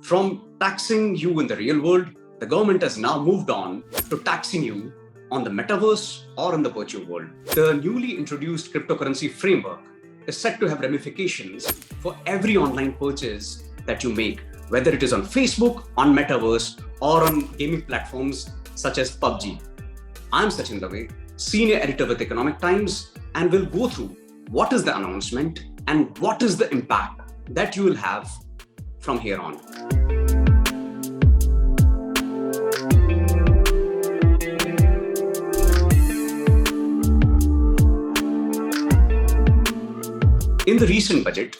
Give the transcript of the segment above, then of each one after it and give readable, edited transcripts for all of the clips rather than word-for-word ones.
From taxing you in the real world, the government has now moved on to taxing you on the metaverse or in the virtual world. The newly introduced cryptocurrency framework is set to have ramifications for every online purchase that you make, whether it is on Facebook, on Metaverse, or on gaming platforms such as PUBG. I'm Sachin Dave, Senior Editor with Economic Times, and we'll go through what is the announcement and what is the impact that you will have from here on. In the recent budget,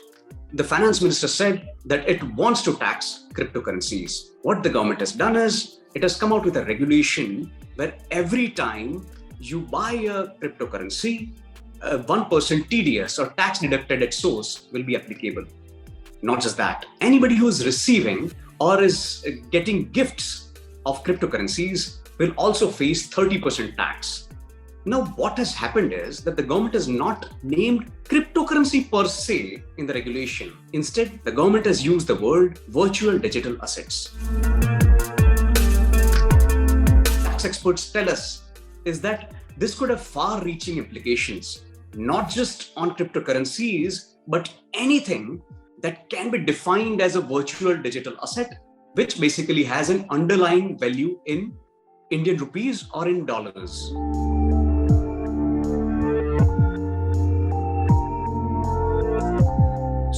the finance minister said that it wants to tax cryptocurrencies. What the government has done is, it has come out with a regulation where every time you buy a cryptocurrency, 1% TDS or tax deducted at source will be applicable. Not just that, anybody who is receiving or is getting gifts of cryptocurrencies will also face 30% tax. Now, what has happened is that the government has not named cryptocurrency per se in the regulation. Instead, the government has used the word virtual digital assets. Tax experts tell us is that this could have far-reaching implications, not just on cryptocurrencies, but anything that can be defined as a virtual digital asset, which basically has an underlying value in Indian rupees or in dollars.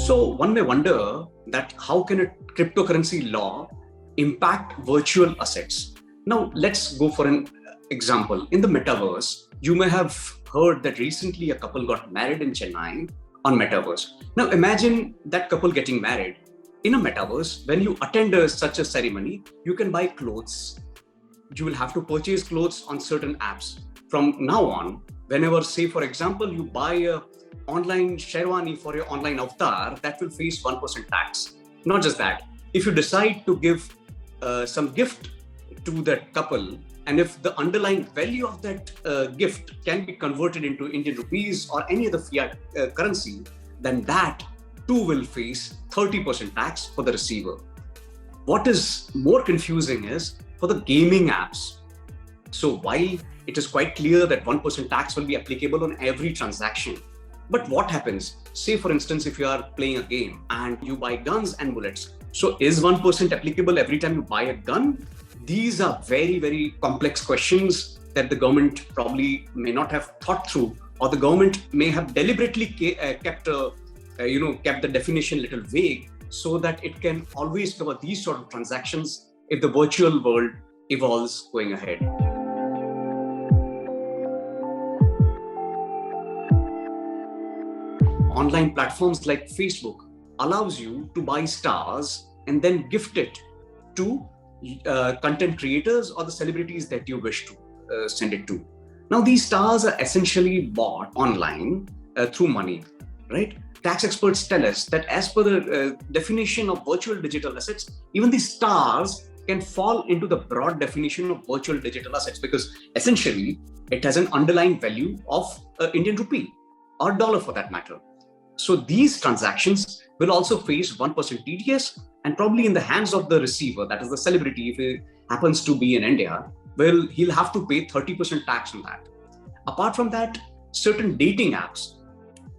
So one may wonder that how can a cryptocurrency law impact virtual assets? Now let's go for an example. In the Metaverse, you may have heard that recently a couple got married in Chennai on Metaverse. Now imagine that couple getting married. In a Metaverse, when you attend such a ceremony, you can buy clothes. You will have to purchase clothes on certain apps. From now on, whenever, say for example, you buy a online sherwani for your online avatar, that will face 1% tax. Not just that, if you decide to give some gift to that couple, and if the underlying value of that gift can be converted into Indian rupees or any other fiat currency, then that too will face 30% tax for the receiver. What is more confusing is for the gaming apps. So while it is quite clear that 1% tax will be applicable on every transaction, but what happens, say for instance, if you are playing a game and you buy guns and bullets, so is 1% applicable every time you buy a gun? These are very, very complex questions that the government probably may not have thought through, or the government may have deliberately kept the definition a little vague so that it can always cover these sort of transactions if the virtual world evolves going ahead. Online platforms like Facebook allows you to buy stars and then gift it to content creators or the celebrities that you wish to send it to. Now, these stars are essentially bought online through money, right? Tax experts tell us that as per the definition of virtual digital assets, even these stars can fall into the broad definition of virtual digital assets because essentially it has an underlying value of Indian rupee or dollar for that matter. So these transactions will also face 1% TDS, and probably in the hands of the receiver, that is the celebrity, if it happens to be in India, well, he'll have to pay 30% tax on that. Apart from that, certain dating apps,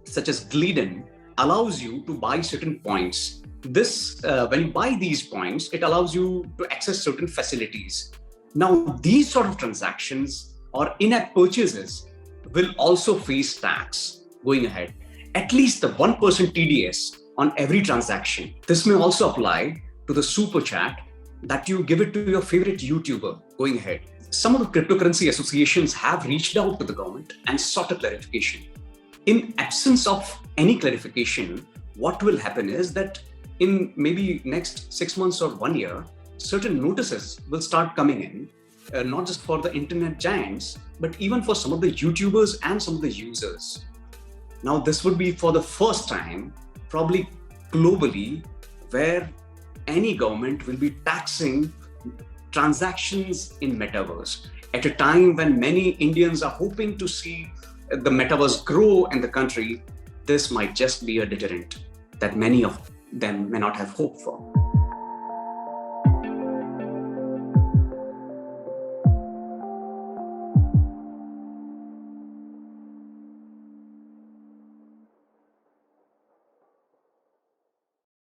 such as Gleeden, allows you to buy certain points. This, when you buy these points, it allows you to access certain facilities. Now, these sort of transactions or in-app purchases will also face tax going ahead. At least the 1% TDS on every transaction. This may also apply to the super chat that you give it to your favorite YouTuber going ahead. Some of the cryptocurrency associations have reached out to the government and sought a clarification. In absence of any clarification, what will happen is that in maybe next 6 months or 1 year, certain notices will start coming in, not just for the internet giants, but even for some of the YouTubers and some of the users. Now, this would be for the first time, probably globally, where any government will be taxing transactions in Metaverse at a time when many Indians are hoping to see the Metaverse grow in the country. This might just be a deterrent that many of them may not have hoped for.